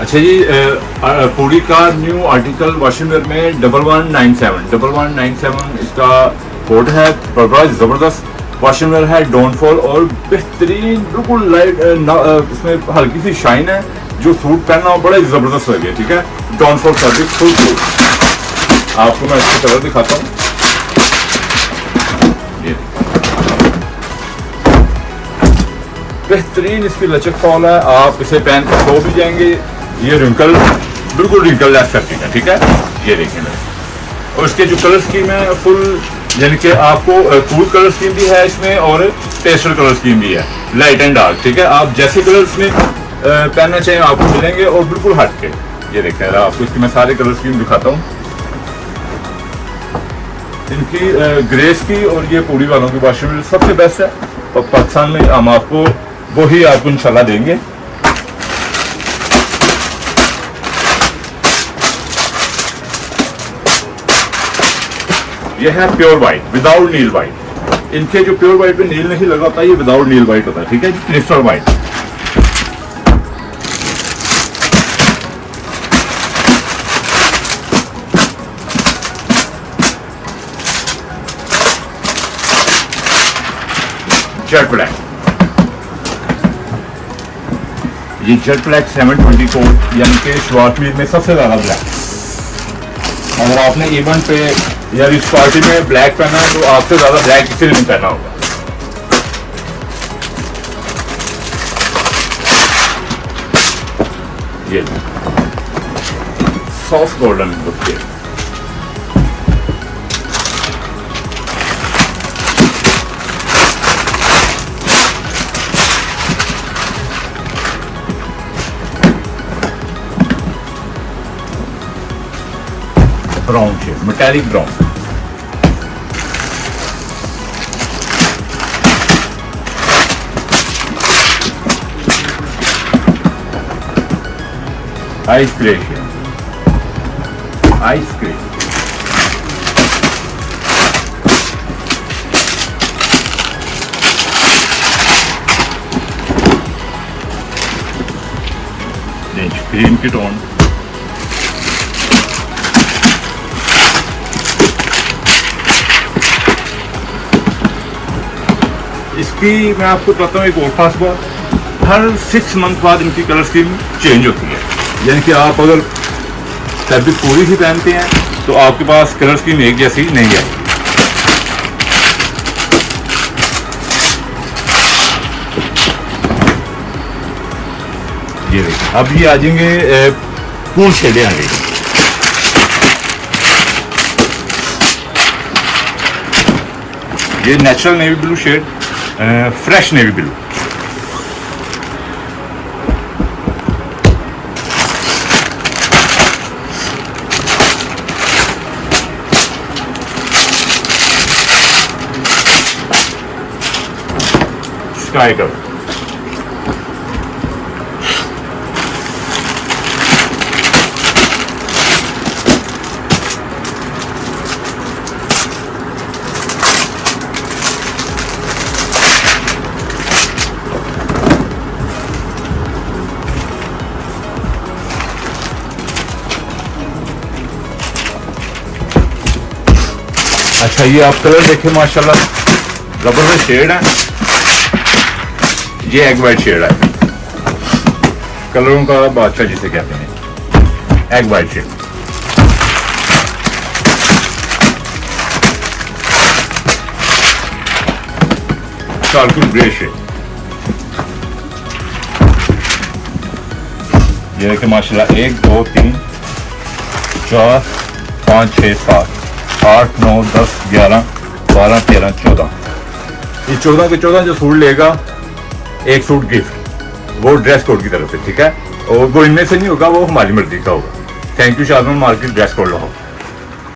अच्छा जी, पूरी का न्यू आर्टिकल वॉशिंग वेयर में 1197 इसका कोड है। बड़ा ज़बरदस्त वॉशिंग वेयर है, डाउनफॉल और बेहतरीन, बिल्कुल लाइट, इसमें हल्की सी शाइन है, जो सूट पहनना हो बड़ा ज़बरदस्त लगे। ठीक है, डाउनफॉल फैब्रिक फुल सूट। आपको मैं इसका कलर दिखाता हूँ। ये बेहतरीन इसकी लचक फॉल है, आप इसे पहन कर सो भी जाएंगे। ये रिंकल बिल्कुल रिंकल लेस फैब्रिक है। ठीक है, ये देखिए मेरे, और इसके जो कलर स्कीम है फुल, यानी कि आपको कूल कलर स्कीम भी है इसमें और पेस्टल कलर स्कीम भी है, लाइट एंड डार्क। ठीक है, आप जैसे कलर इसमें पहनना चाहिए आपको मिलेंगे और बिल्कुल हट के। ये देखिए, आपको इसकी मैं सारे कलर स्कीम दिखाता हूँ। इनकी ग्रेस की और ये पूरी वालों की वॉशिंग मशीन सबसे बेस्ट है, और पाकिस्तान में हम आपको वही आपको इंशाल्लाह देंगे। ये है प्योर वाइट विदाउट नील वाइट। इनके जो प्योर वाइट पे नील नहीं लगा होता, ये विदाउट नील वाइट होता है। ठीक है, क्रिस्टल वाइट। जेट ब्लैक, ये जेट ब्लैक 720 कोड, यानी कि शलवार कमीज में सबसे ज्यादा ब्लैक। अगर आपने इवेंट पे या इस पार्टी में ब्लैक पहना है तो आपसे ज्यादा ब्लैक किसी ने नहीं पहना होगा। ये soft golden bouquet, brown shade, metallic brown. Ice grey shade, ice grey. Green की टोन, इसकी मैं आपको बताता हूँ एक और खास बात, हर 6 मंथ बाद इनकी कलर स्कीम चेंज होती है। यानी कि आप अगर फैब्रिक पूरी ही पहनते हैं तो आपके पास कलर स्कीम एक जैसी नहीं है। ये देखिए, अब ये आ जाएंगे कूल शेडें आएंगे। ये natural navy blue shade, fresh navy blue. Sky colour, अच्छा ये आप कलर देखें माशाल्लाह, जबरदस्त शेड है। ये एग वाइट शेड है, कलरों का बादशाह जिसे कहते हैं, egg white shade. Charcoal grey shade. ये देखिए माशाल्लाह, 1 2 3 4 5 6 7 8 9 10 11 12 13 14। ये 14 के 14 जो सूट लेगा, एक सूट गिफ्ट, वो ड्रेस कोड की तरफ से। ठीक है, और वो इनमें से नहीं होगा, वो हमारी मर्जी का होगा। Thank you Shadman market dress code Lahore.